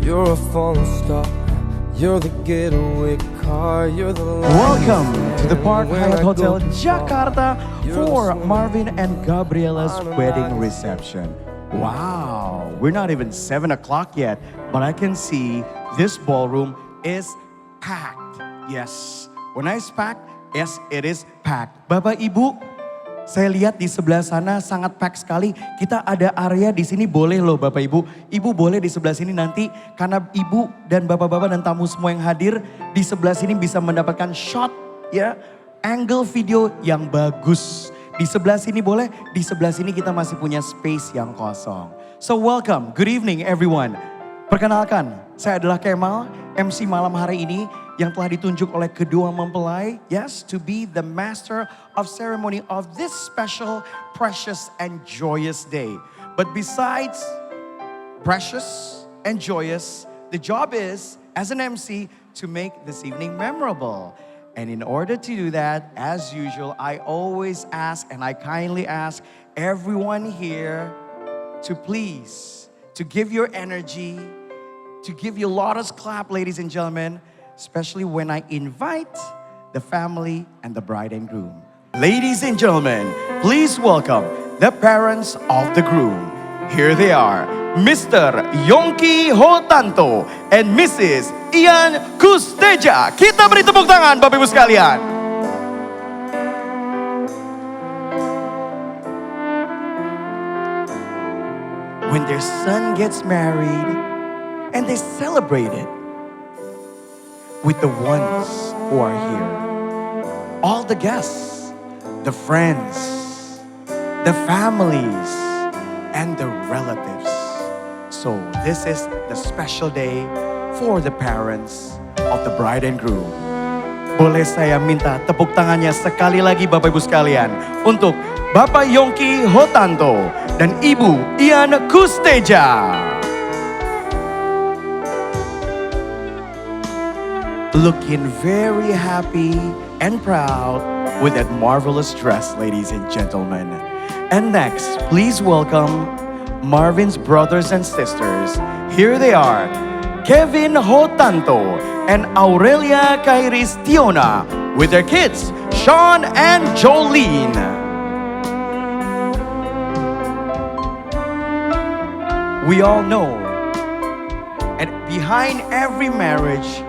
You're a falling star. You're the getaway car. You're the Welcome to the Park Hyatt Hotel Jakarta for Marvin and Gabriella's wedding reception. Wow, we're not even 7 o'clock yet, but I can see this ballroom is packed. Yes, when I say packed, yes, it is packed. Bapak Ibu, saya lihat di sebelah sana sangat packed sekali. Kita ada area di sini, boleh loh Bapak Ibu. Ibu boleh di sebelah sini nanti karena Ibu dan Bapak-bapak dan tamu semua yang hadir di sebelah sini bisa mendapatkan shot ya, angle video yang bagus. Di sebelah sini boleh, di sebelah sini kita masih punya space yang kosong. So welcome, good evening everyone. Perkenalkan, saya adalah Kemal, MC malam hari ini yang telah ditunjuk oleh kedua mempelai, yes, to be the master of ceremony of this special, precious and joyous day. But besides precious and joyous, the job is, as an MC, to make this evening memorable. And in order to do that, as usual, I always ask and I kindly ask everyone here to please, to give your energy, to give your loudest clap, ladies and gentlemen, especially when I invite the family and the bride and groom. Ladies and gentlemen, please welcome the parents of the groom. Here they are, Mr. Yongki Hotanto and Mrs. Ian Kusteja. Kita beri tepuk tangan Bapak Ibu sekalian. When their son gets married and they celebrate it with the ones who are here. All the guests, the friends, the families, and the relatives. So this is the special day for the parents of the bride and groom. Boleh saya minta tepuk tangannya sekali lagi Bapak Ibu sekalian untuk Bapak Yongki Hotanto dan Ibu Ian Kusteja. Looking very happy and proud with that marvelous dress, ladies and gentlemen. And next, please welcome Marvin's brothers and sisters. Here they are, Kevin Hotanto and Aurelia Kairis Tiona with their kids, Sean and Jolene. We all know, and behind every marriage,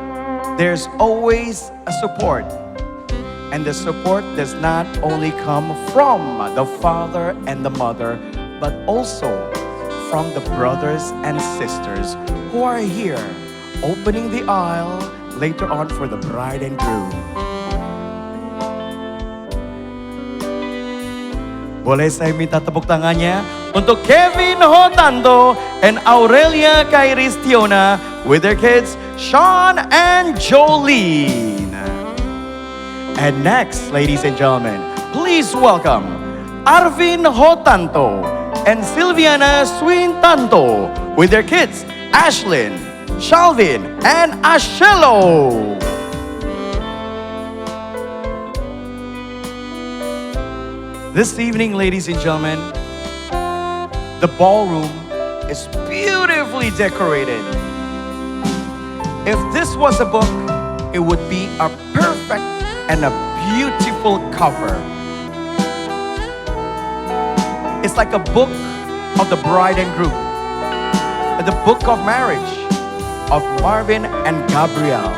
there's always a support. And the support does not only come from the father and the mother, but also from the brothers and sisters who are here opening the aisle later on for the bride and groom. Boleh saya minta tepuk tangannya untuk Kevin Hotanto and Aurelia Kairis Tiona with their kids, Sean and Jolene. And next, ladies and gentlemen, please welcome Arvin Hotanto and Silviana Swintanto with their kids, Ashlyn, Shalvin, and Ashelo. This evening, ladies and gentlemen, the ballroom is beautifully decorated. If this was a book, it would be a perfect and a beautiful cover. It's like a book of the bride and groom, the book of marriage of Marvin and Gabrielle.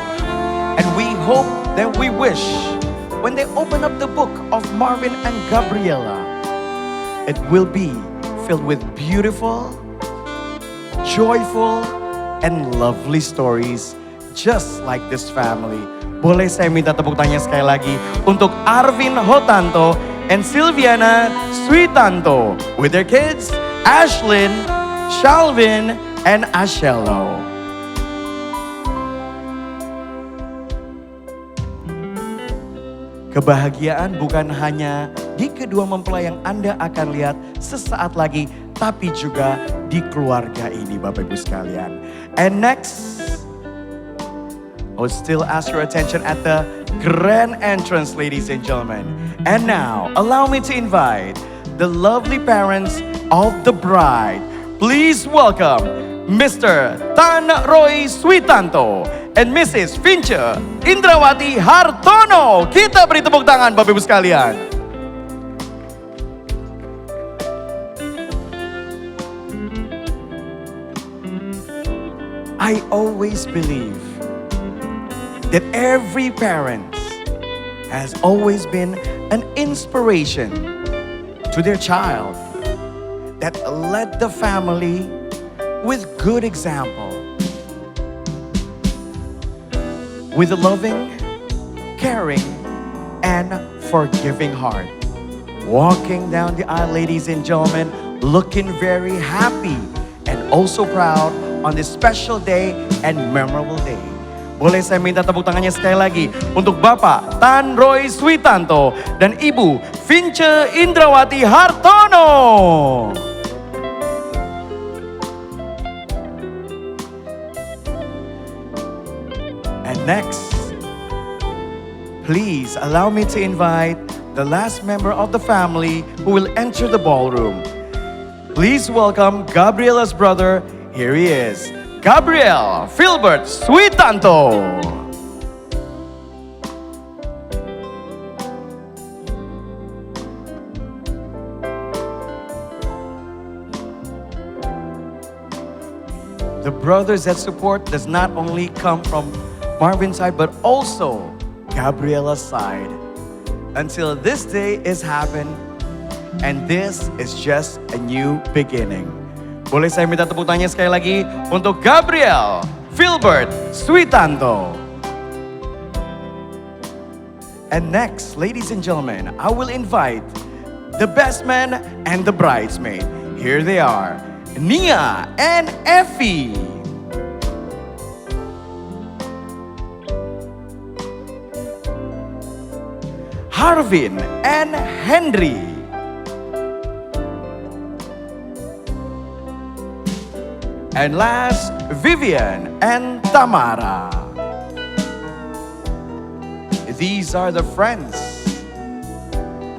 And we hope that we wish when they open up the book of Marvin and Gabriella, it will be filled with beautiful, joyful, and lovely stories just like this family. Boleh saya minta tepuk tangannya sekali lagi untuk Arvin Hotanto and Silviana Sweetanto with their kids, Ashlyn, Shalvin, and Ashelo. Kebahagiaan bukan hanya di kedua mempelai yang Anda akan lihat sesaat lagi, tapi juga di keluarga ini Bapak Ibu sekalian. And next, I would still ask your attention at the grand entrance, ladies and gentlemen. And now, allow me to invite the lovely parents of the bride. Please welcome Mr. Tan Roy Switanto and Mrs. Finche Indrawati Hartono. Kita beri tepuk tangan Bapak Ibu sekalian. I always believe that every parent has always been an inspiration to their child that led the family with good example, with a loving, caring, and forgiving heart. Walking down the aisle, ladies and gentlemen, looking very happy and also proud on this special day and memorable day. Boleh saya minta tepuk tangannya sekali lagi untuk Bapak Tan Roy Switanto dan Ibu Finche Indrawati Hartono. And next, please allow me to invite the last member of the family who will enter the ballroom. Please welcome Gabriela's brother. Here he is, Gabriel Filbert Switanto. The brothers that support does not only come from Marvin's side, but also Gabriela's side. Until this day is happened, and this is just a new beginning. Boleh saya minta tepuk tangannya sekali lagi untuk Gabriel Filbert Switanto. And next, ladies and gentlemen, I will invite the best man and the bridesmaid. Here they are, Nia and Effie. Harvin and Henry. And last, Vivian and Tamara. These are the friends.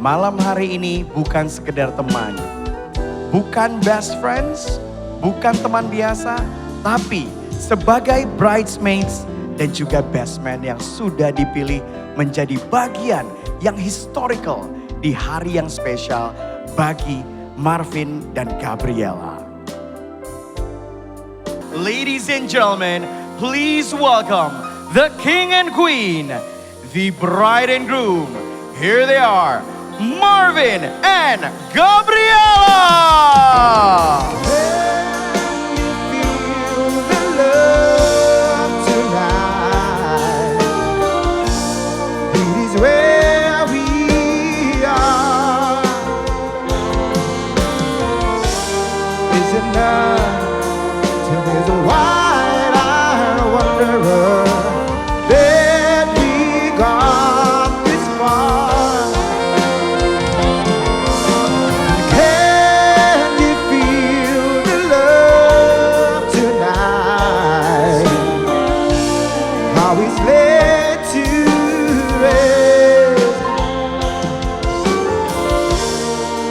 Malam hari ini bukan sekedar teman, bukan best friends, bukan teman biasa, tapi sebagai bridesmaids dan juga best man yang sudah dipilih menjadi bagian yang historical di hari yang spesial bagi Marvin dan Gabriela. Ladies and gentlemen, please welcome the king and queen, the bride and groom. Here they are, Marvin and Gabriela.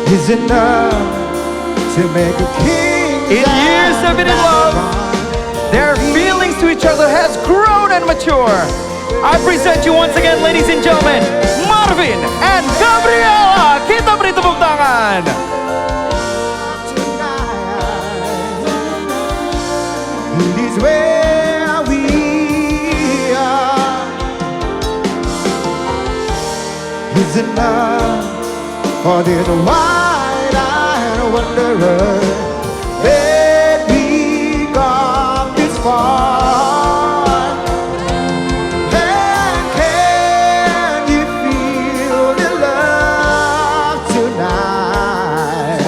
Is enough to make a king. In years of been in love, their feelings to each other has grown and matured. I present you once again, ladies and gentlemen, Marvin and Gabriela. Kita beri tepuk tangan. It is where we are. Is enough for this wide-eyed wanderer that we got this far. And can you feel the love tonight?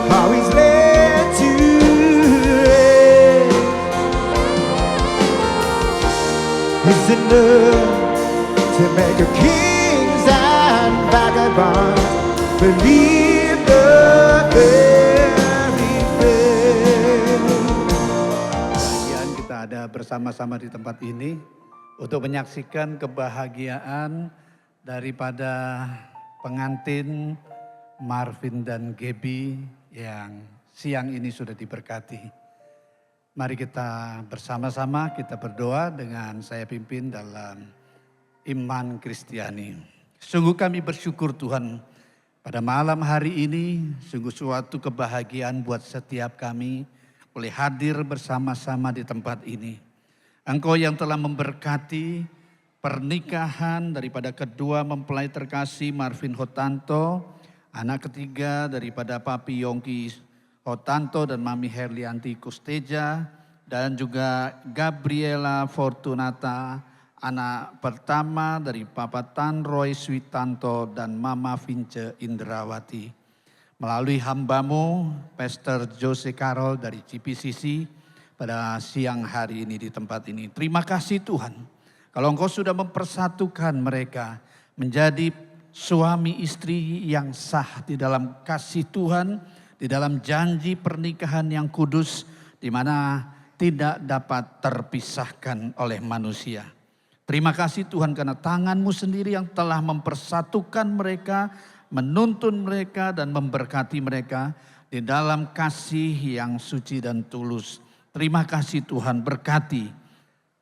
How he's led to it is enough to make a kings and vagabonds believe the very best. Kemudian kita ada bersama-sama di tempat ini untuk menyaksikan kebahagiaan daripada pengantin Marvin dan Gaby yang siang ini sudah diberkati. Mari kita bersama-sama kita berdoa dengan saya pimpin dalam iman Kristiani. Sungguh kami bersyukur Tuhan pada malam hari ini, sungguh suatu kebahagiaan buat setiap kami boleh hadir bersama-sama di tempat ini. Engkau yang telah memberkati pernikahan daripada kedua mempelai terkasih Marvin Hotanto, anak ketiga daripada Papi Yongki Hotanto dan Mami Herlianti Kusteja, dan juga Gabriela Fortunata, anak pertama dari Papa Tan Roy Switanto dan Mama Vince Indrawati. Melalui hambamu, Pastor Jose Carol dari GPCC pada siang hari ini di tempat ini. Terima kasih Tuhan, kalau Engkau sudah mempersatukan mereka menjadi suami istri yang sah di dalam kasih Tuhan, di dalam janji pernikahan yang kudus, di mana tidak dapat terpisahkan oleh manusia. Terima kasih Tuhan karena tangan-Mu sendiri yang telah mempersatukan mereka, menuntun mereka dan memberkati mereka di dalam kasih yang suci dan tulus. Terima kasih Tuhan, berkati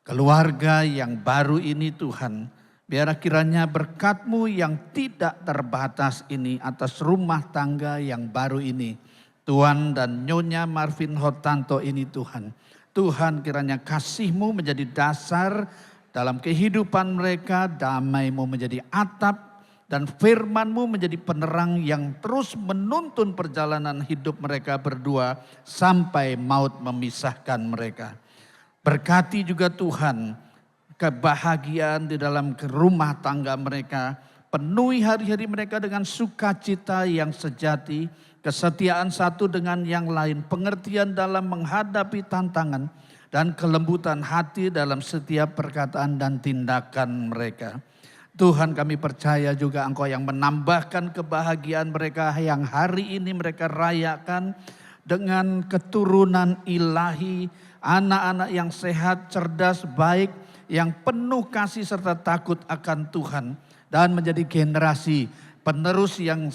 keluarga yang baru ini Tuhan. Biar kiranya berkat-Mu yang tidak terbatas ini atas rumah tangga yang baru ini. Tuhan dan Nyonya Marvin Hotanto ini Tuhan. Tuhan kiranya kasih-Mu menjadi dasar dalam kehidupan mereka, damai-Mu menjadi atap, dan firman-Mu menjadi penerang yang terus menuntun perjalanan hidup mereka berdua sampai maut memisahkan mereka. Berkati juga Tuhan kebahagiaan di dalam rumah tangga mereka. Penuhi hari-hari mereka dengan sukacita yang sejati, kesetiaan satu dengan yang lain, pengertian dalam menghadapi tantangan, dan kelembutan hati dalam setiap perkataan dan tindakan mereka. Tuhan, kami percaya juga Engkau yang menambahkan kebahagiaan mereka yang hari ini mereka rayakan dengan keturunan ilahi, anak-anak yang sehat, cerdas, baik, yang penuh kasih serta takut akan Tuhan, dan menjadi generasi penerus yang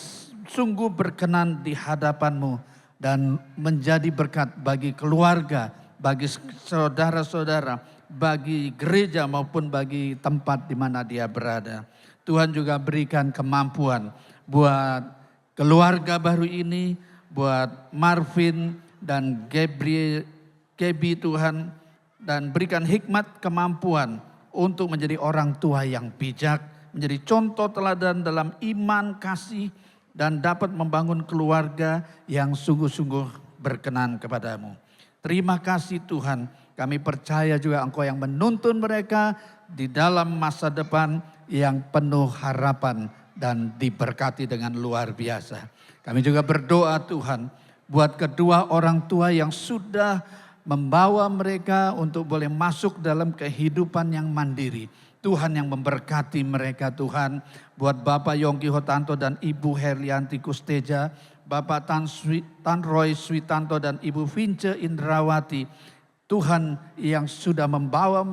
sungguh berkenan di hadapan-Mu dan menjadi berkat bagi keluarga, bagi saudara-saudara, bagi gereja maupun bagi tempat di mana dia berada. Tuhan juga berikan kemampuan buat keluarga baru ini, buat Marvin dan Gaby Tuhan, dan berikan hikmat kemampuan untuk menjadi orang tua yang bijak, menjadi contoh teladan dalam iman, kasih, dan dapat membangun keluarga yang sungguh-sungguh berkenan kepadamu. Terima kasih Tuhan, kami percaya juga Engkau yang menuntun mereka di dalam masa depan yang penuh harapan dan diberkati dengan luar biasa. Kami juga berdoa Tuhan buat kedua orang tua yang sudah membawa mereka untuk boleh masuk dalam kehidupan yang mandiri. Tuhan yang memberkati mereka Tuhan. Buat Bapak Yongki Hotanto dan Ibu Herlianti Kusteja, Bapak Tan Roy Switanto dan Ibu Vince Indrawati. Tuhan yang sudah membawa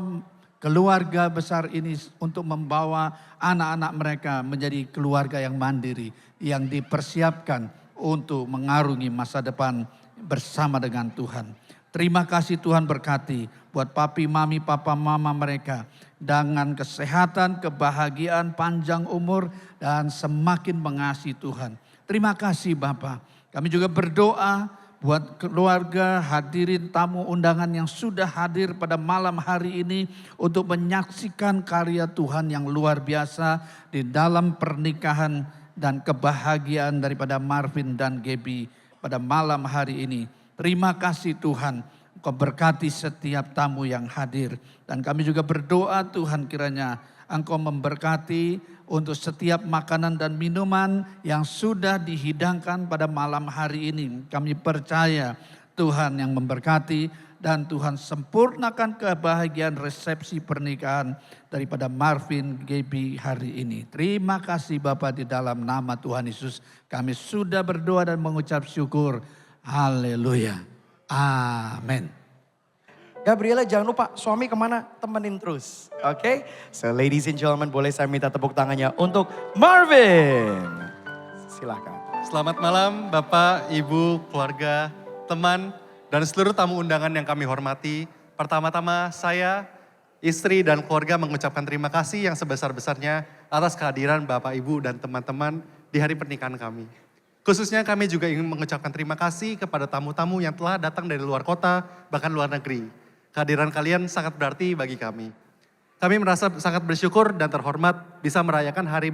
keluarga besar ini untuk membawa anak-anak mereka menjadi keluarga yang mandiri, yang dipersiapkan untuk mengarungi masa depan bersama dengan Tuhan. Terima kasih Tuhan, berkati buat papi, mami, papa, mama mereka dengan kesehatan, kebahagiaan, panjang umur, dan semakin mengasihi Tuhan. Terima kasih Bapa. Kami juga berdoa buat keluarga, hadirin tamu undangan yang sudah hadir pada malam hari ini untuk menyaksikan karya Tuhan yang luar biasa di dalam pernikahan dan kebahagiaan daripada Marvin dan Gaby pada malam hari ini. Terima kasih Tuhan, Engkau berkati setiap tamu yang hadir. Dan kami juga berdoa Tuhan kiranya Engkau memberkati untuk setiap makanan dan minuman yang sudah dihidangkan pada malam hari ini. Kami percaya Tuhan yang memberkati dan Tuhan sempurnakan kebahagiaan resepsi pernikahan daripada Marvin Gaby hari ini. Terima kasih Bapa, di dalam nama Tuhan Yesus kami sudah berdoa dan mengucap syukur. Haleluya. Amin. Gabriela jangan lupa suami kemana temenin terus. Oke. So ladies and gentlemen, boleh saya minta tepuk tangannya untuk Marvin. Silakan. Selamat malam Bapak, Ibu, keluarga, teman dan seluruh tamu undangan yang kami hormati, pertama-tama saya, istri dan keluarga mengucapkan terima kasih yang sebesar-besarnya atas kehadiran Bapak, Ibu, dan teman-teman di hari pernikahan kami. Khususnya kami juga ingin mengucapkan terima kasih kepada tamu-tamu yang telah datang dari luar kota, bahkan luar negeri. Kehadiran kalian sangat berarti bagi kami. Kami merasa sangat bersyukur dan terhormat bisa merayakan hari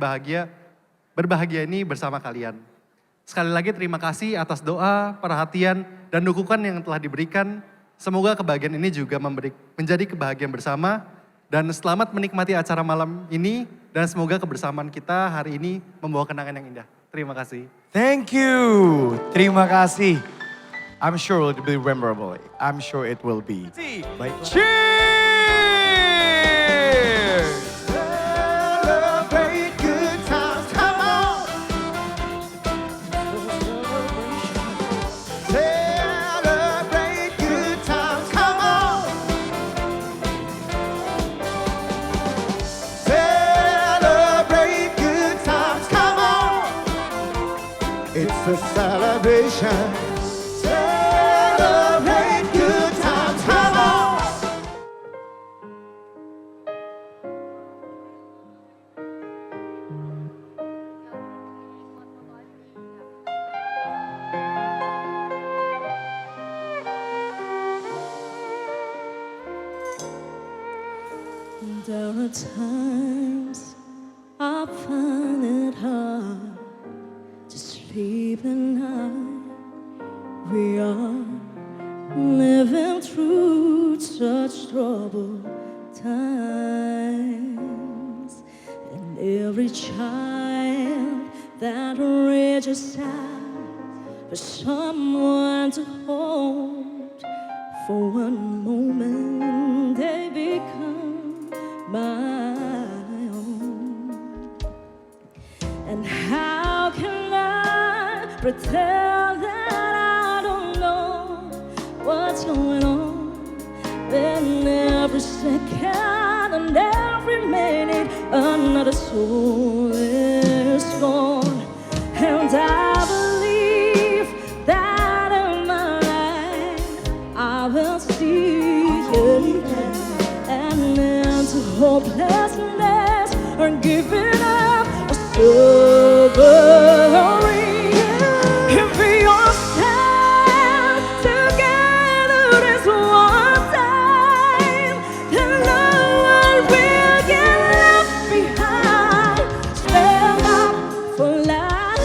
berbahagia ini bersama kalian. Sekali lagi terima kasih atas doa, perhatian, dan dukungan yang telah diberikan. Semoga kebahagiaan ini juga menjadi kebahagiaan bersama. Dan selamat menikmati acara malam ini. Dan semoga kebersamaan kita hari ini membawa kenangan yang indah. Terima kasih. Thank you. Terima kasih. I'm sure it will be memorable. I'm sure it will be. Baik. Cheers! Celebrate good times, come on. Celebrate good times, come on. Celebrate good times, come on. It's a celebration. Celebrate good times, come on. There are times I find it hard to sleep at night. We are living through such troubled times, and every child that reaches out for someone to hold, for one moment they become my own. And how can I pretend that I don't know what's going on when every second and every minute another soul is gone? And I believe that in my life I will see you, and into hopelessness or giving up or sobering. If we all stand together as one time, then no one will get left behind. Stand up for life,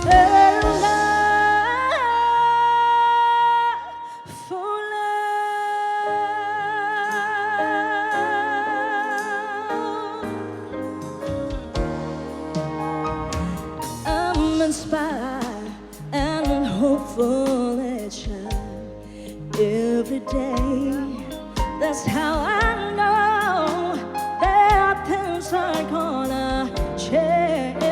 stand up for love. I'm inspired and hopeful each every day. That's how I know that things are gonna change.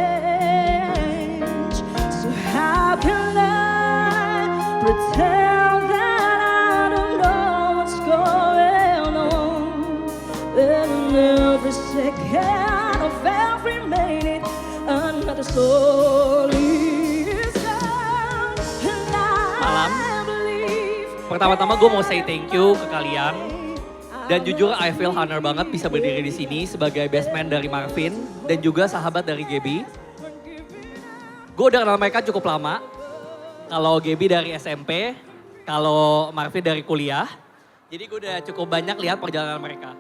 So how can I pretend that I don't know what's going on? In every second of every minute, another soul is gone. And Malam. I believe. Pertama-tama gue mau say thank you ke kalian. Dan jujur I feel honor banget bisa berdiri di sini sebagai best man dari Marvin dan juga sahabat dari Gaby. Gue udah kenal mereka cukup lama. Kalau Gaby dari SMP, kalau Marvin dari kuliah. Jadi gue udah cukup banyak lihat perjalanan mereka.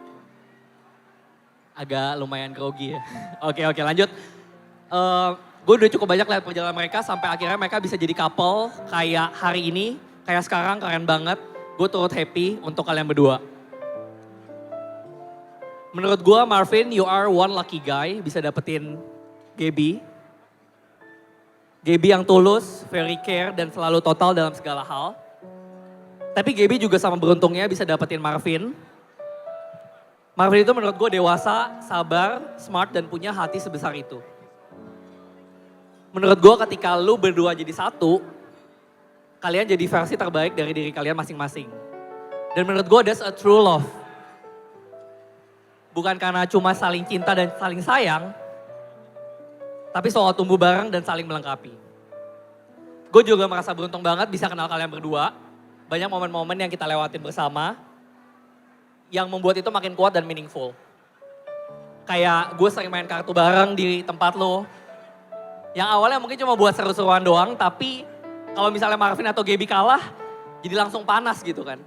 Agak lumayan grogi ya. Oke, lanjut. Gue udah cukup banyak lihat perjalanan mereka sampai akhirnya mereka bisa jadi couple kayak hari ini, kayak sekarang, keren banget. Gue turut happy untuk kalian berdua. Menurut gue Marvin, you are one lucky guy bisa dapetin Gaby. Gaby yang tulus, very care dan selalu total dalam segala hal. Tapi Gaby juga sama beruntungnya bisa dapetin Marvin. Marvin itu menurut gue dewasa, sabar, smart dan punya hati sebesar itu. Menurut gue ketika lu berdua jadi satu, kalian jadi versi terbaik dari diri kalian masing-masing. Dan menurut gue that's a true love. Bukan karena cuma saling cinta dan saling sayang, tapi soal tumbuh bareng dan saling melengkapi. gue juga merasa beruntung banget bisa kenal kalian berdua. Banyak momen-momen yang kita lewatin bersama. Yang membuat itu makin kuat dan meaningful. Kayak gue sering main kartu bareng di tempat lo. Yang awalnya mungkin cuma buat seru-seruan doang, tapi kalau misalnya Marvin atau Gaby kalah, jadi langsung panas gitu kan.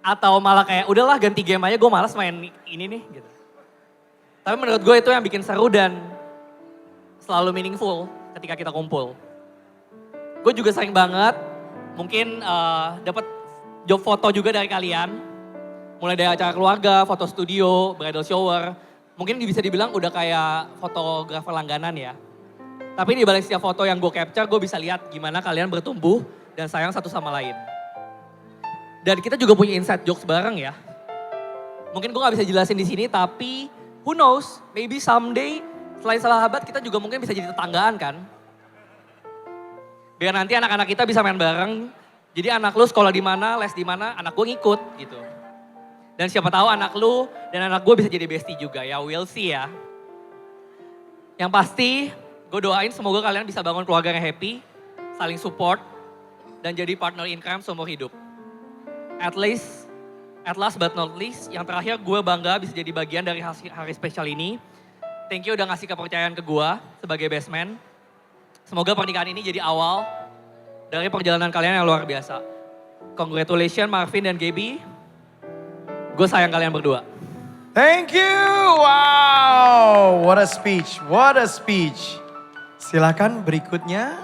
Atau malah kayak udahlah ganti game aja, gue malas main ini nih gitu. Tapi menurut gue itu yang bikin seru dan selalu meaningful ketika kita kumpul. Gue juga sering banget mungkin dapat job foto juga dari kalian. Mulai dari acara keluarga, foto studio, bridal shower. Mungkin bisa dibilang udah kayak fotografer langganan ya. Tapi di balik setiap foto yang gue capture, gue bisa lihat gimana kalian bertumbuh dan sayang satu sama lain. Dan kita juga punya inside jokes bareng ya. Mungkin gue gak bisa jelasin di sini, tapi who knows, maybe someday selain sahabat kita juga mungkin bisa jadi tetanggaan kan. Biar nanti anak-anak kita bisa main bareng. Jadi anak lu sekolah di mana, les di mana, anak gue ngikut gitu. Dan siapa tahu anak lu dan anak gue bisa jadi bestie juga ya, we'll see ya. Yang pasti gue doain semoga kalian bisa bangun keluarga yang happy, saling support, dan jadi partner in crime seumur hidup. At last but not least, yang terakhir gue bangga bisa jadi bagian dari hari spesial ini. Thank you udah ngasih kepercayaan ke gue sebagai best man. Semoga pernikahan ini jadi awal dari perjalanan kalian yang luar biasa. Congratulations Marvin dan Gaby. Gue sayang kalian berdua. Thank you. Wow, what a speech. What a speech. Silakan berikutnya.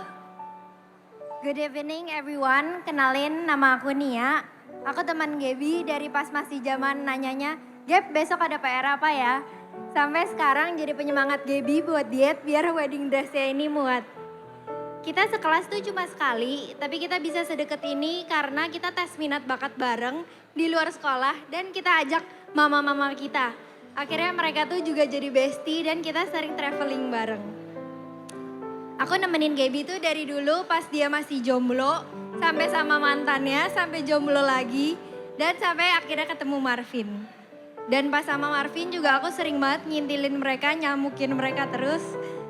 Good evening everyone, kenalin nama aku Nia. Aku teman Gaby dari pas masih zaman nanyanya, Gap besok ada PR apa ya? Sampai sekarang jadi penyemangat Gaby buat diet biar wedding dressnya ini muat. Kita sekelas tuh cuma sekali, tapi kita bisa sedekat ini karena kita tes minat bakat bareng di luar sekolah dan kita ajak mama-mama kita. Akhirnya mereka tuh juga jadi bestie dan kita sering traveling bareng. Aku nemenin Gaby tuh dari dulu pas dia masih jomblo, sampai sama mantannya, sampai jomblo lagi, dan sampai akhirnya ketemu Marvin. Dan pas sama Marvin juga aku sering banget ngintilin mereka, nyamukin mereka terus.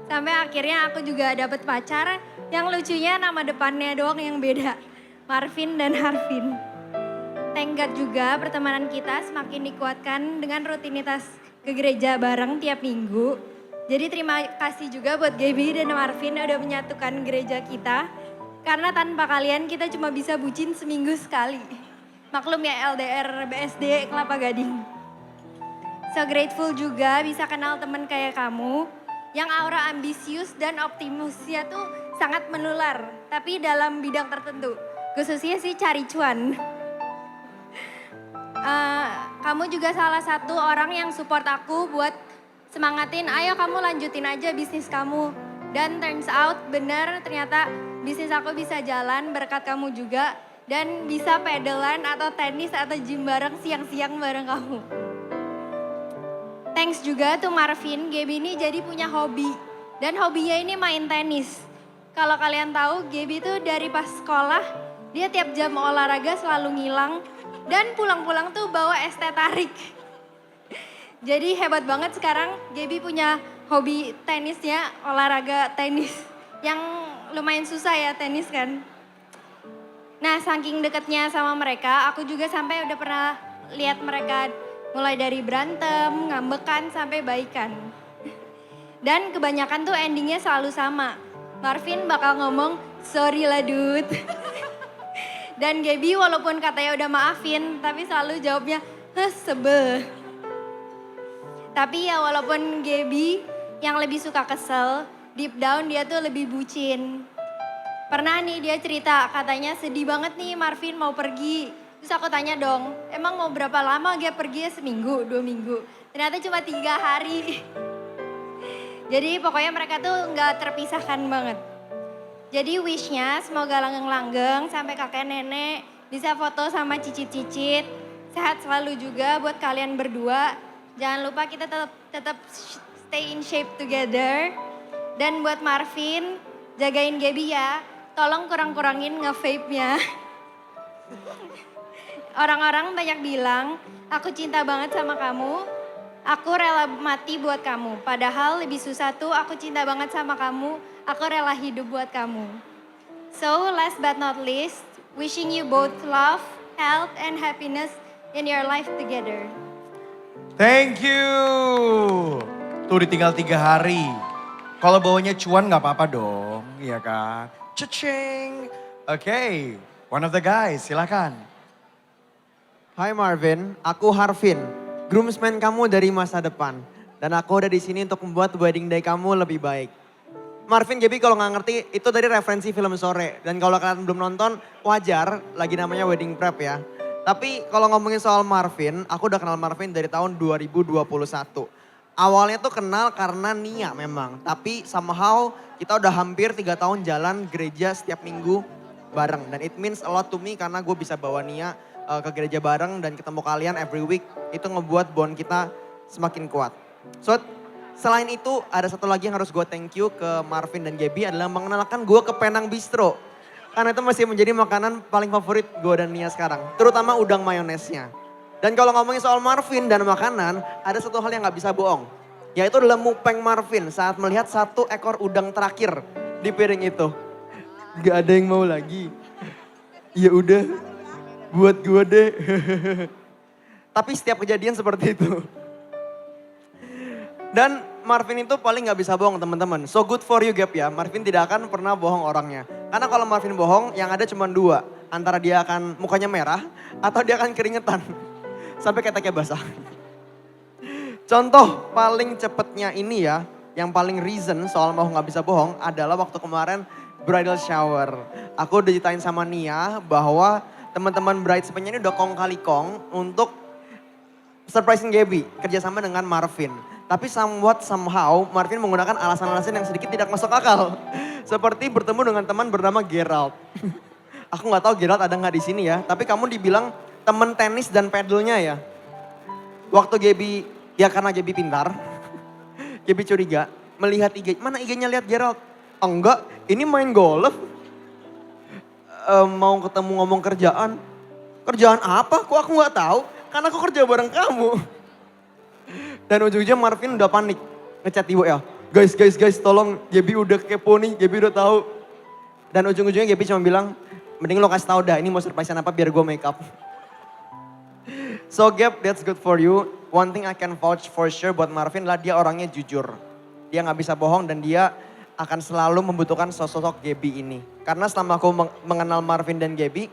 Sampai akhirnya aku juga dapet pacar yang lucunya nama depannya doang yang beda. Marvin dan Harvin. Thank God juga pertemanan kita semakin dikuatkan dengan rutinitas ke gereja bareng tiap minggu. Jadi terima kasih juga buat Gaby dan Marvin udah menyatukan gereja kita. Karena tanpa kalian kita cuma bisa bucin seminggu sekali. Maklum ya LDR BSD Kelapa Gading. So grateful juga bisa kenal temen kayak kamu. Yang aura ambisius dan optimisnya tuh sangat menular. Tapi dalam bidang tertentu. Khususnya sih cari cuan. Kamu juga salah satu orang yang support aku buat semangatin, ayo kamu lanjutin aja bisnis kamu. Dan turns out bener ternyata bisnis aku bisa jalan berkat kamu juga. Dan bisa pedalan atau tenis atau gym bareng siang-siang bareng kamu. Thanks juga tuh Marvin, Gaby ini jadi punya hobi. Dan hobinya ini main tenis. Kalau kalian tahu Gaby tuh dari pas sekolah, dia tiap jam olahraga selalu ngilang. Dan pulang-pulang tuh bawa es teh tarik. Jadi hebat banget sekarang Gaby punya hobi tenisnya, olahraga tenis. Yang lumayan susah ya tenis kan. Nah saking deketnya sama mereka, aku juga sampai udah pernah lihat mereka mulai dari berantem, ngambekan, sampai baikan. Dan kebanyakan tuh endingnya selalu sama. Marvin bakal ngomong, sorry lah dude. Dan Gaby walaupun katanya udah maafin, tapi selalu jawabnya, sebel. Tapi ya walaupun Gaby yang lebih suka kesel, deep down dia tuh lebih bucin. Pernah nih dia cerita, katanya sedih banget nih Marvin mau pergi. Terus aku tanya dong, emang mau berapa lama Gap pergi ya? Seminggu, 2 minggu. Ternyata cuma 3 hari. Jadi pokoknya mereka tuh gak terpisahkan banget. Jadi wishnya semoga langgeng-langgeng sampai kakek nenek bisa foto sama cicit-cicit. Sehat selalu juga buat kalian berdua. Jangan lupa kita tetap stay in shape together. Dan buat Marvin, jagain Gaby ya. Tolong kurang-kurangin nge-vape-nya. Orang-orang banyak bilang, aku cinta banget sama kamu. Aku rela mati buat kamu. Padahal lebih susah tuh aku cinta banget sama kamu. Aku rela hidup buat kamu. So last but not least, wishing you both love, health, and happiness in your life together. Thank you. Tuh ditinggal 3 hari. Kalau bawanya cuan nggak apa-apa dong, iya kan? Cecing. Oke, one of the guys, silakan. Hai Marvin, aku Harvin, groomsman kamu dari masa depan. Dan aku udah di sini untuk membuat wedding day kamu lebih baik. Marvin, Gaby kalau nggak ngerti itu dari referensi film Sore. Dan kalau kalian belum nonton, wajar, lagi namanya wedding prep ya. Tapi kalau ngomongin soal Marvin, aku udah kenal Marvin dari tahun 2021. Awalnya tuh kenal karena Nia memang. Tapi somehow kita udah hampir 3 tahun jalan gereja setiap minggu bareng. Dan it means a lot to me karena gue bisa bawa Nia ke gereja bareng dan ketemu kalian every week. Itu ngebuat bond kita semakin kuat. So selain itu ada satu lagi yang harus gue thank you ke Marvin dan Gaby adalah mengenalkan gue ke Penang Bistro. Karena itu masih menjadi makanan paling favorit gue dan Nia sekarang. Terutama udang mayonesnya. Dan kalau ngomongin soal Marvin dan makanan, ada satu hal yang gak bisa bohong. Yaitu adalah mupeng Marvin saat melihat 1 ekor udang terakhir di piring itu. Gak ada yang mau lagi. Ya udah, buat gue deh. Tapi setiap kejadian seperti itu. Dan Marvin itu paling gak bisa bohong teman-teman. So good for you Gap ya. Marvin tidak akan pernah bohong orangnya. Karena kalau Marvin bohong yang ada cuma 2. Antara dia akan mukanya merah atau dia akan keringetan. Sampai keteknya basah. Contoh paling cepetnya ini ya. Yang paling reason soal mau gak bisa bohong adalah waktu kemarin bridal shower. Aku udah ditain sama Nia bahwa teman-teman bridesmaid ini udah kong kali kong untuk surprising Gaby. Kerjasama dengan Marvin. Tapi somehow Marvin menggunakan alasan-alasan yang sedikit tidak masuk akal. Seperti bertemu dengan teman bernama Gerald. Aku nggak tahu Gerald ada nggak di sini ya. Tapi kamu dibilang teman tenis dan pedalnya ya. Waktu Gaby, ya karena Gaby pintar. Gaby curiga, melihat IG. Mana IG-nya lihat Gerald? Oh, enggak, ini main golf. Mau ketemu ngomong kerjaan. Kerjaan apa? Kok aku nggak tahu? Karena aku kerja bareng kamu. Dan ujung-ujungnya Marvin udah panik. Ngechat ibu ya. Guys, tolong Gaby udah kepo nih. Gaby udah tahu. Dan ujung-ujungnya Gaby cuma bilang, mending lo kasih tahu dah ini mau surprisean apa biar gue make up. So Gab, that's good for you. One thing I can vouch for sure buat Marvin adalah dia orangnya jujur. Dia gak bisa bohong dan dia akan selalu membutuhkan sosok Gaby ini. Karena selama aku mengenal Marvin dan Gaby,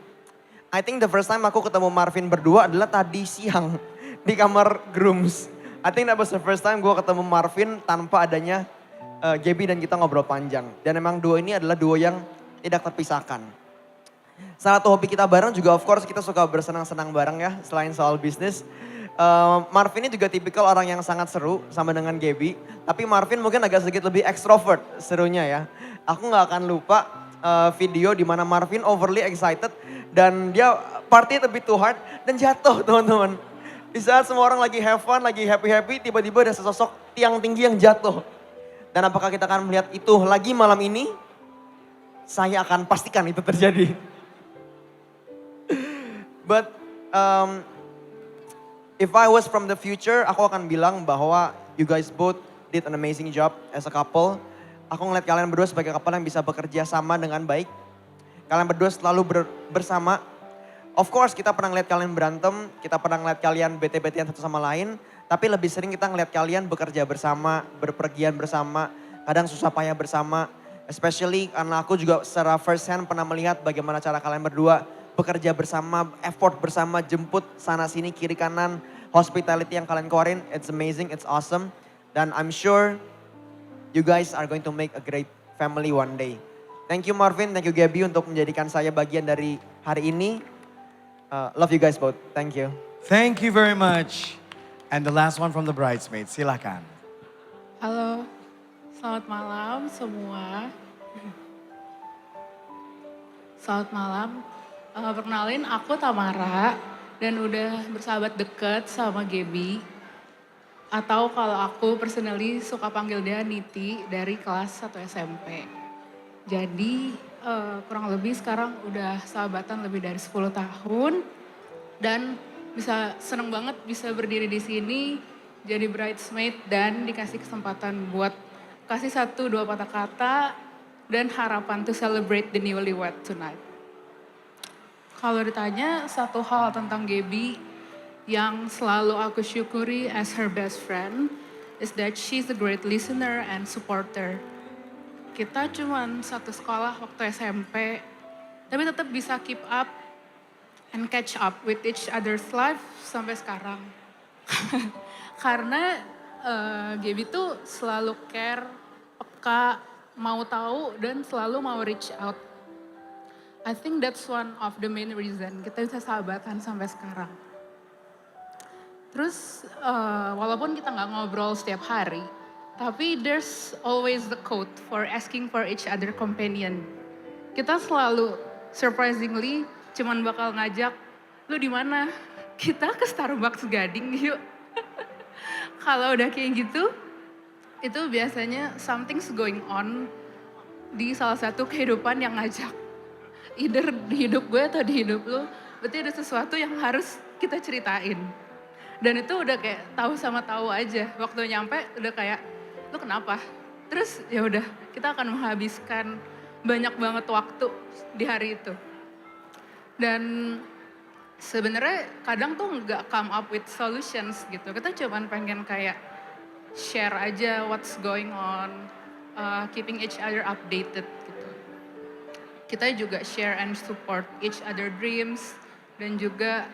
I think the first time aku ketemu Marvin berdua adalah tadi siang di kamar grooms. I think that was the first time gue ketemu Marvin tanpa adanya Gaby dan kita ngobrol panjang. Dan emang duo ini adalah duo yang tidak terpisahkan. Salah satu hobi kita bareng juga of course kita suka bersenang-senang bareng ya selain soal bisnis. Marvin ini juga tipikal orang yang sangat seru sama dengan Gaby. Tapi Marvin mungkin agak sedikit lebih extrovert serunya ya. Aku gak akan lupa video di mana Marvin overly excited dan dia party a bit too hard dan jatuh teman-teman. Di saat semua orang lagi have fun, lagi happy-happy, tiba-tiba ada sesosok tiang tinggi yang jatuh. Dan apakah kita akan melihat itu lagi malam ini? Saya akan pastikan itu terjadi. But if I was from the future, aku akan bilang bahwa you guys both did an amazing job as a couple. Aku ngeliat kalian berdua sebagai couple yang bisa bekerja sama dengan baik. Kalian berdua selalu bersama. Of course kita pernah ngeliat kalian berantem, kita pernah ngeliat kalian bete-betean satu sama lain. Tapi lebih sering kita ngeliat kalian bekerja bersama, berpergian bersama, kadang susah payah bersama. Especially karena aku juga secara first hand pernah melihat bagaimana cara kalian berdua bekerja bersama, effort bersama, jemput sana sini kiri kanan. Hospitality yang kalian keluarin, it's amazing, it's awesome. Dan I'm sure you guys are going to make a great family one day. Thank you Marvin, thank you Gaby untuk menjadikan saya bagian dari hari ini. Love you guys both. Thank you. Thank you very much. And the last one from the bridesmaids, silakan. Halo, selamat malam semua. Selamat malam. Perkenalin aku Tamara dan udah bersahabat deket sama Gaby. Atau kalau aku personally suka panggil dia Niti dari kelas 1 SMP. Jadi kurang lebih sekarang udah sahabatan lebih dari 10 tahun. Dan seneng banget bisa berdiri di sini jadi bridesmaid dan dikasih kesempatan buat kasih 1-2 patah kata dan harapan to celebrate the newlywed tonight. Kalau ditanya satu hal tentang Gaby yang selalu aku syukuri as her best friend is that she's a great listener and supporter. Kita cuman satu sekolah waktu SMP, tapi tetap bisa keep up and catch up with each other's life sampai sekarang. Karena Gaby tuh selalu care, peka, mau tahu dan selalu mau reach out. I think that's one of the main reason kita bisa sahabatan sampai sekarang. Terus walaupun kita nggak ngobrol setiap hari, tapi there's always the quote for asking for each other companion. Kita selalu surprisingly cuman bakal ngajak, lu di mana? Kita ke Starbucks Gading yuk. Kalau udah kayak gitu, itu biasanya something's going on di salah satu kehidupan yang ngajak. Either di hidup gue atau di hidup lu, berarti ada sesuatu yang harus kita ceritain. Dan itu udah kayak tahu sama tahu aja. Waktu nyampe udah kayak, lu kenapa? Terus ya udah, kita akan menghabiskan banyak banget waktu di hari itu. Dan sebenarnya kadang tuh nggak come up with solutions gitu. Kita cuman pengen kayak share aja what's going on, keeping each other updated gitu. Kita juga share and support each other dreams dan juga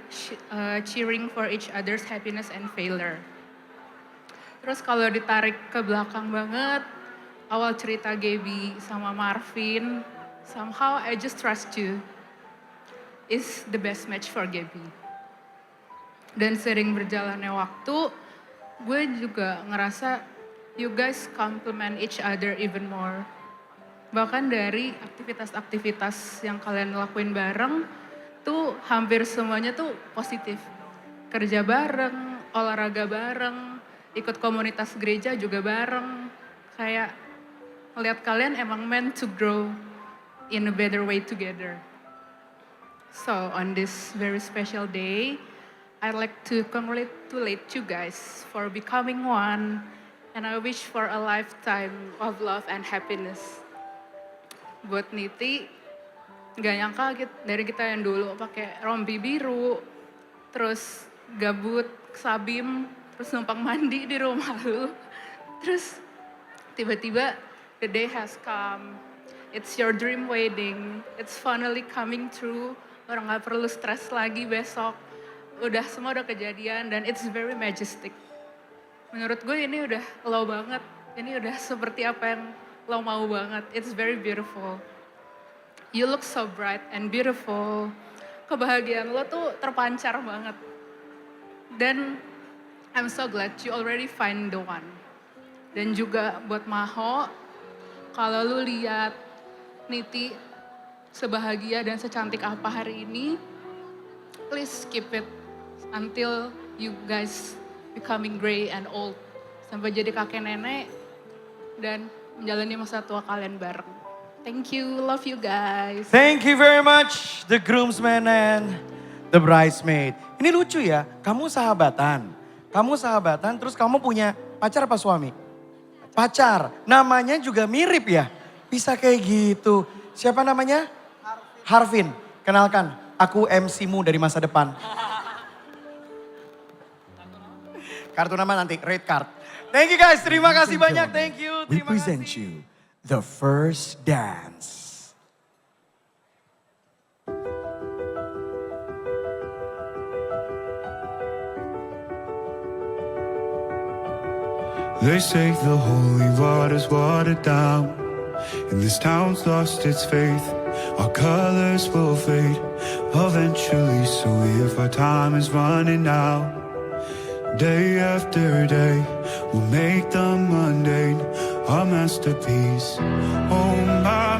cheering for each other's happiness and failure. Terus kalau ditarik ke belakang banget, awal cerita Gaby sama Marvin, somehow I just trust you is the best match for Gaby. Dan sering berjalannya waktu, gue juga ngerasa you guys complement each other even more. Bahkan dari aktivitas-aktivitas yang kalian lakuin bareng, tuh hampir semuanya tuh positif. Kerja bareng, olahraga bareng, ikut komunitas gereja juga bareng. Kayak ngeliat kalian emang meant to grow in a better way together. So on this very special day, I'd like to congratulate you guys for becoming one, and I wish for a lifetime of love and happiness. Buat Niti, gak nyangka dari kita yang dulu pakai rompi biru, terus gabut, sabim, terus numpang mandi di rumah lu, terus tiba-tiba the day has come. It's your dream wedding, it's finally coming true. Orang gak perlu stres lagi besok. Udah semua udah kejadian dan it's very majestic. Menurut gue ini udah lo banget. Ini udah seperti apa yang lo mau banget. It's very beautiful. You look so bright and beautiful. Kebahagiaan lo tuh terpancar banget. Dan I'm so glad you already find the one. Dan juga buat Maho, kalau lu lihat Niti sebahagia dan secantik apa hari ini, please keep it until you guys becoming gray and old. Sampai jadi kakek nenek dan menjalani masa tua kalian bareng. Thank you, love you guys. Thank you very much, the groomsman and the bridesmaid. Ini lucu ya, kamu sahabatan, terus kamu punya pacar apa suami? Pacar, namanya juga mirip ya, bisa kayak gitu. Siapa namanya? Harvin, kenalkan, aku MC-mu dari masa depan. Kartu nama nanti, red card. Thank you guys, terima kasih banyak, thank you. We present you the first dance. They say the holy water's watered down, and this town's lost its faith. Our colors will fade eventually, so if our time is running out, day after day, we'll make the mundane our masterpiece. Oh my,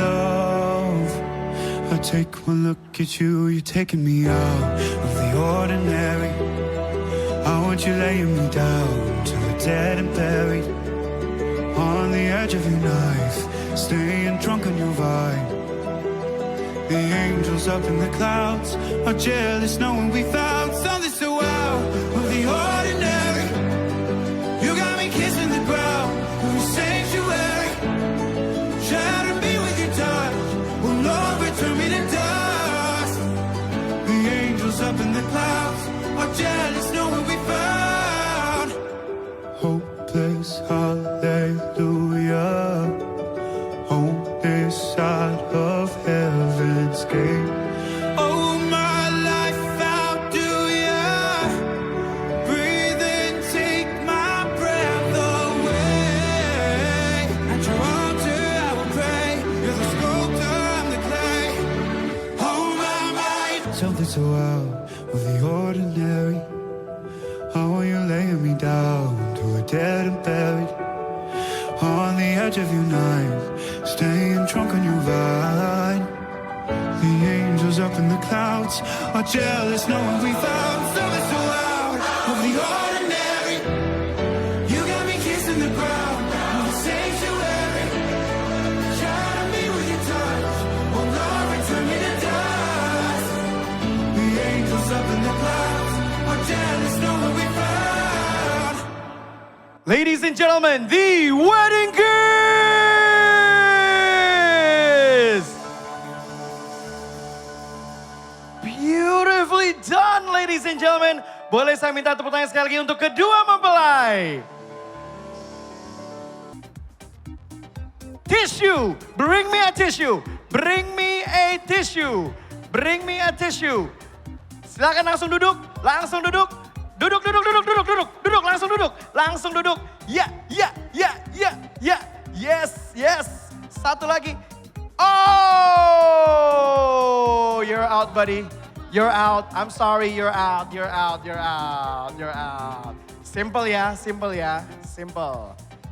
love. I take one look at you, you're taking me out of the ordinary. I want you laying me down till we're dead and buried on the edge of your knife, staying drunk on your vine. The angels up in the clouds are jealous knowing we found something so wild. out of the ordinary. You got me kissing the ground of your sanctuary. Shatter me with your touch, oh Lord, return me to dust. The angels up in the clouds are jealous knowing we found hopeless, hallelujah. Home this side of heaven's gate. Oh, my life, how do ya? Breathe and take my breath away. At your altar I will pray. You're the sculptor, I'm the clay. Oh, my mind. Something so out of the ordinary. How are you laying me down to a dead and buried? On the edge of your knife, staying drunk on your vine. The angels up in the clouds are jealous knowing we found something so out of the ordinary. You got me kissing the ground of the sanctuary. Shatter me with your touch, oh Lord, return me to dust. The angels up in the clouds are jealous knowing we found. Ladies and gentlemen, the Wedding Kiss! Beautifully done, ladies and gentlemen. Boleh saya minta tepuk tangan sekali lagi untuk kedua mempelai. Tissue, bring me a tissue. Bring me a tissue. Bring me a tissue. Silakan langsung duduk, langsung duduk. Duduk, langsung duduk. Ya. Yes. Satu lagi. Oh, you're out, buddy. You're out. I'm sorry, you're out. Simple ya.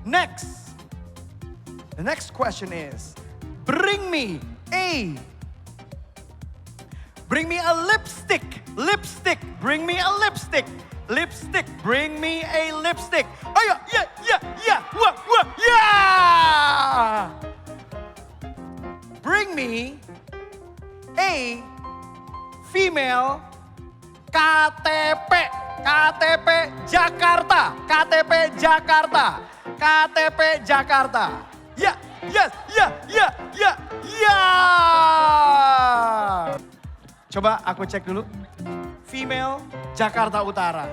Next. The next question is, bring me a lipstick. Bring me a lipstick. Bring me a lipstick. Ayo, yeah. Wah, yeah. Bring me a female KTP Jakarta. Ya. Coba aku cek dulu. Female Jakarta Utara.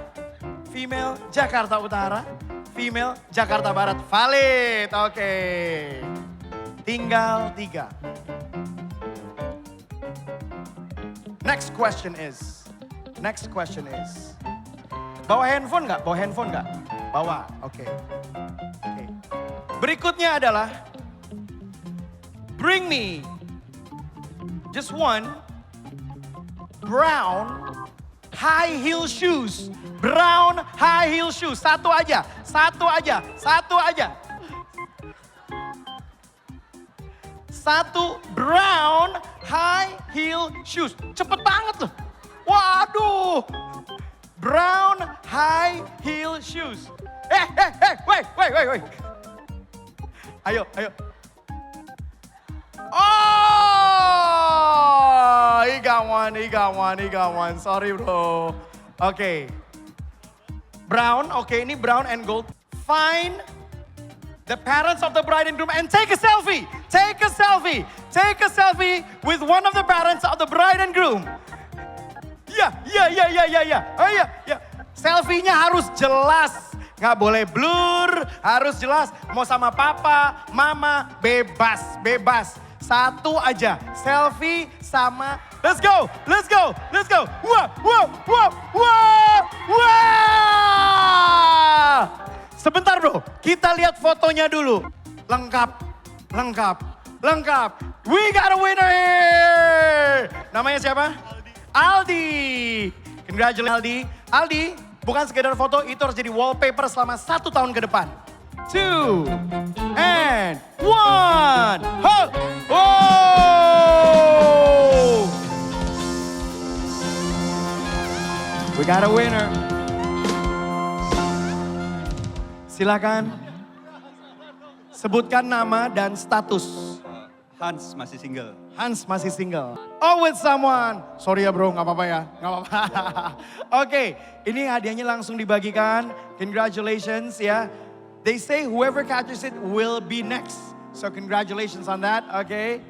Female Jakarta Utara. Female Jakarta Barat. Valid. Oke. Tinggal 3. Next question is. Bawa handphone nggak? Bawa. Oke. Berikutnya adalah bring me just one brown high heel shoes. Satu aja. Satu brown high heel shoes. Cepet banget loh. Waduh. Brown high heel shoes. Wait. Ayo. Oh, he got one. Sorry bro. Okay. Brown, okay, ini brown and gold. Find the parents of the bride and groom and take a selfie. Take a selfie with one of the parents of the bride and groom. Ya. Oh iya. Selfie-nya harus jelas. Nggak boleh blur, harus jelas. Mau sama papa, mama, bebas. Satu aja, selfie sama, let's go. Wah. Sebentar bro, kita lihat fotonya dulu. Lengkap. We got a winner here. Namanya siapa? Aldi. Congratulations Aldi. Bukan sekedar foto, itu harus jadi wallpaper selama 1 tahun ke depan. 2 and 1. Ho! Oh! We got a winner. Silakan sebutkan nama dan status. Hans masih single. Hans masih single. Oh, with someone. Sorry ya bro, gak apa-apa ya. Gak apa-apa. Oke, ini hadiahnya langsung dibagikan. Congratulations ya. They say whoever catches it will be next. So congratulations on that, okay?